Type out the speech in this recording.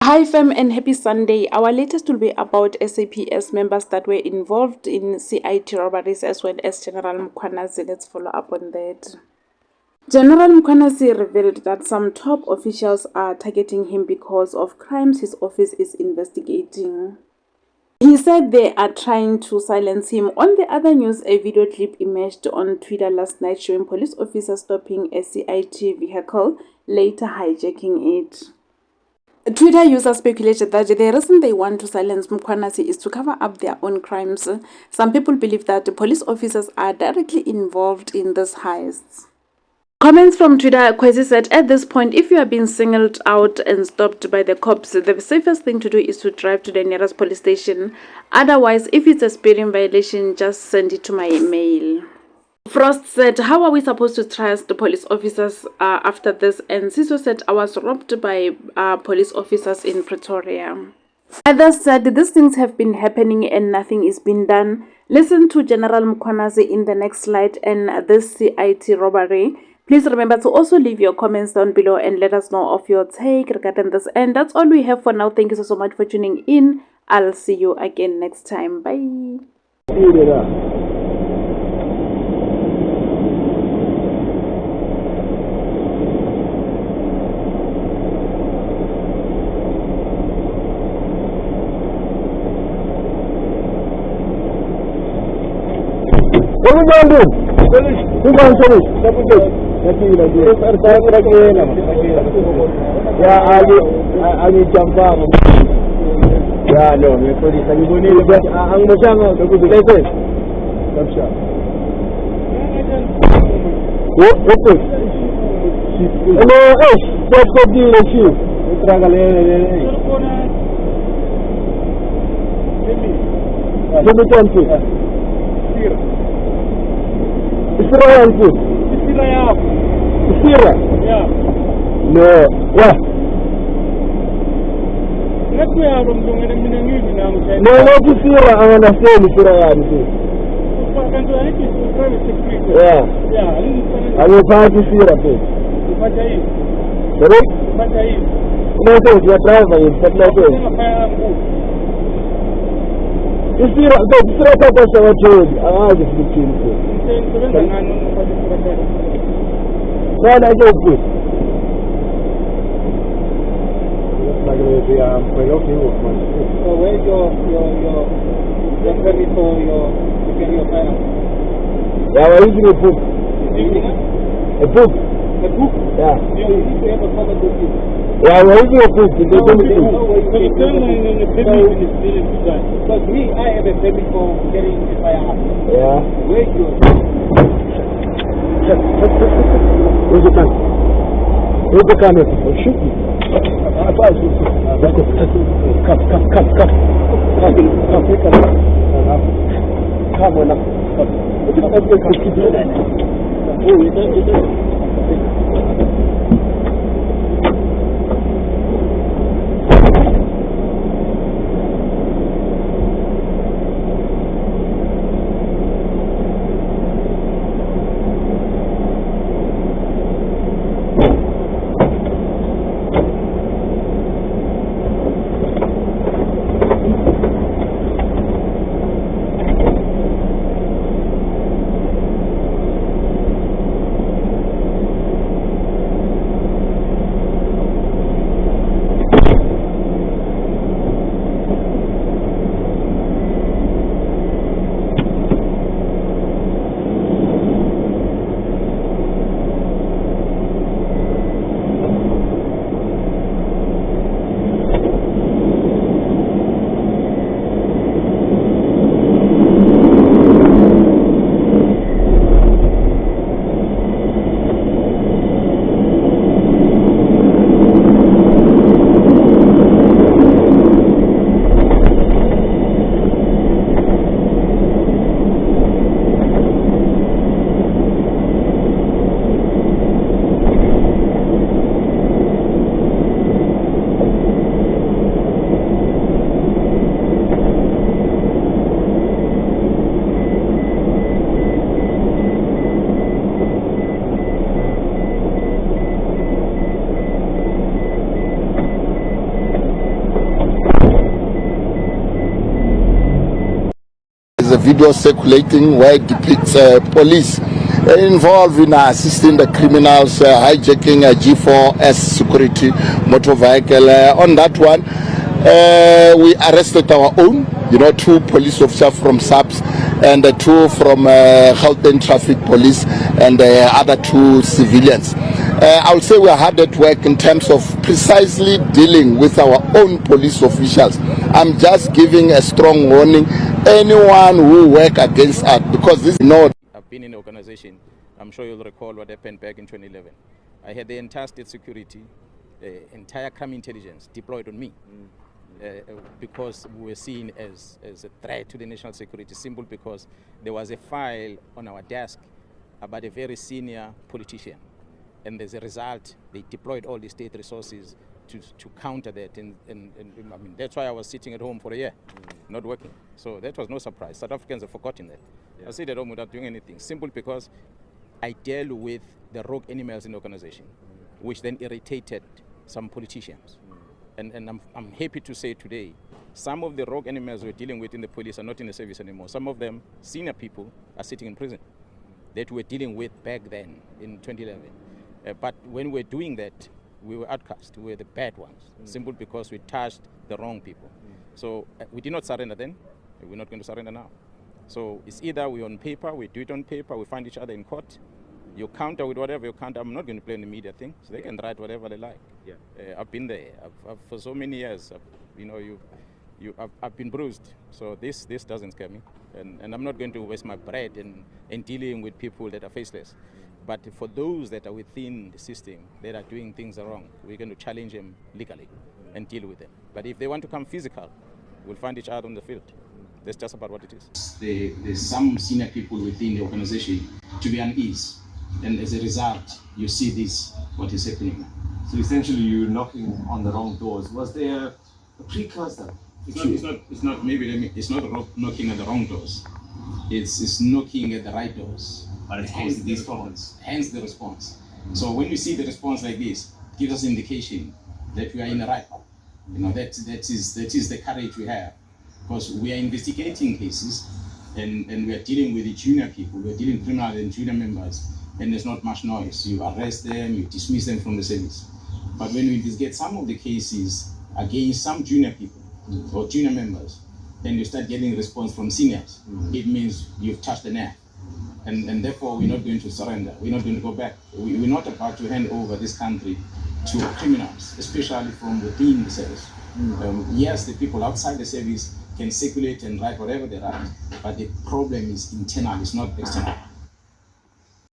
Hi fam and happy Sunday. Our latest will be about SAPS members that were involved in CIT robberies as well as General Mkhwanazi. Let's follow up on that. General Mkhwanazi revealed that some top officials are targeting him because of crimes his office is investigating. He said they are trying to silence him. On the other news, a video clip emerged on Twitter last night showing police officers stopping a CIT vehicle, later hijacking it. Twitter users speculated that the reason they want to silence Mkhwanazi is to cover up their own crimes. Some people believe that the police officers are directly involved in these heists. Comments from Twitter, Kwesi said, at this point, if you are being singled out and stopped by the cops, the safest thing to do is to drive to the nearest police station. Otherwise, if it's a speeding violation, just send it to my email. Frost said, how are we supposed to trust the police officers after this? And Siso said, I was robbed by police officers in Pretoria. Others said, these things have been happening and nothing is being done. Listen to General Mkhwanazi in the next slide and this CIT robbery. Please remember to also leave your comments down below and let us know of your take regarding this. And that's all we have for now. Thank you so much for tuning in. I'll see you again next time. Bye. What are we going to do? Who's going to do? Yeah, I will jump up. Yeah, no, I'm going Israel food. Israel. Yeah. No. What? No, not Israel. I understand Israel. Yeah. I will pass Israel. Sorry? No, you are driving. Israel, the Israel person was told. I just between you. No, I don't do. So where's your permit for your finance? Yeah, we're using a book. A book? A book? Yeah. You need to have a common book. Yeah, we're using a book. They don't do it. So the permit is because me, I have a permit for getting a firearm. Yeah. Where's yours? Where's the gun? Where's the gun? Oh, shoot me. Come. a video circulating where it depicts police involved in assisting the criminals hijacking a G4S security motor vehicle. On that one, we arrested our own, 2 police officers from SAPS and 2 from Gauteng Traffic Police and the other 2 civilians. I would say we are hard at work in terms of precisely dealing with our own police officials. I'm just giving a strong warning, anyone who work against us, because this is not. I've been in the organization. I'm sure you'll recall what happened back in 2011. I had the entire state security, entire crime intelligence deployed on me because we were seen as a threat to the national security, simply because there was a file on our desk about a very senior politician. And as a result, they deployed all the state resources to counter that. And I mean, that's why I was sitting at home for a year, not working. So that was no surprise. South Africans have forgotten that. I stayed at home without doing anything, simply because I dealt with the rogue animals in the organization, which then irritated some politicians. And I'm happy to say today, some of the rogue animals we're dealing with in the police are not in the service anymore. Some of them, senior people, are sitting in prison that we're dealing with back then in 2011. But when we're doing that, we were outcast. We were the bad ones, simply because we touched the wrong people. So we did not surrender then. We're not going to surrender now. So it's either we're on paper, we do it on paper, we find each other in court. You counter with whatever you counter. I'm not going to play in the media thing, so they can write whatever they like. I've been there. I've for so many years. I've been bruised. So this doesn't scare me, and I'm not going to waste my breath in dealing with people that are faceless. But for those that are within the system that are doing things wrong, we're going to challenge them legally and deal with them. But if they want to come physical, we'll find each other on the field. That's just about what it is. There's some senior people within the organization to be uneasy, and as a result, you see what is happening. So essentially, you're knocking on the wrong doors. Was there a precursor? It's not knocking at the wrong doors. It's knocking at the right doors. But hence the response. Hence the response. So when we see the response like this, it gives us indication that we are in the right path. That is the courage we have, because we are investigating cases and we are dealing with the junior people. We are dealing with criminal and junior members, and there's not much noise. You arrest them, you dismiss them from the service. But when we investigate some of the cases against some junior people or junior members, then you start getting response from seniors. It means you've touched the nerve. And therefore, we're not going to surrender. We're not going to go back. We're not about to hand over this country to criminals, especially from within the service. Yes, the people outside the service can circulate and write whatever they write, but the problem is internal, it's not external.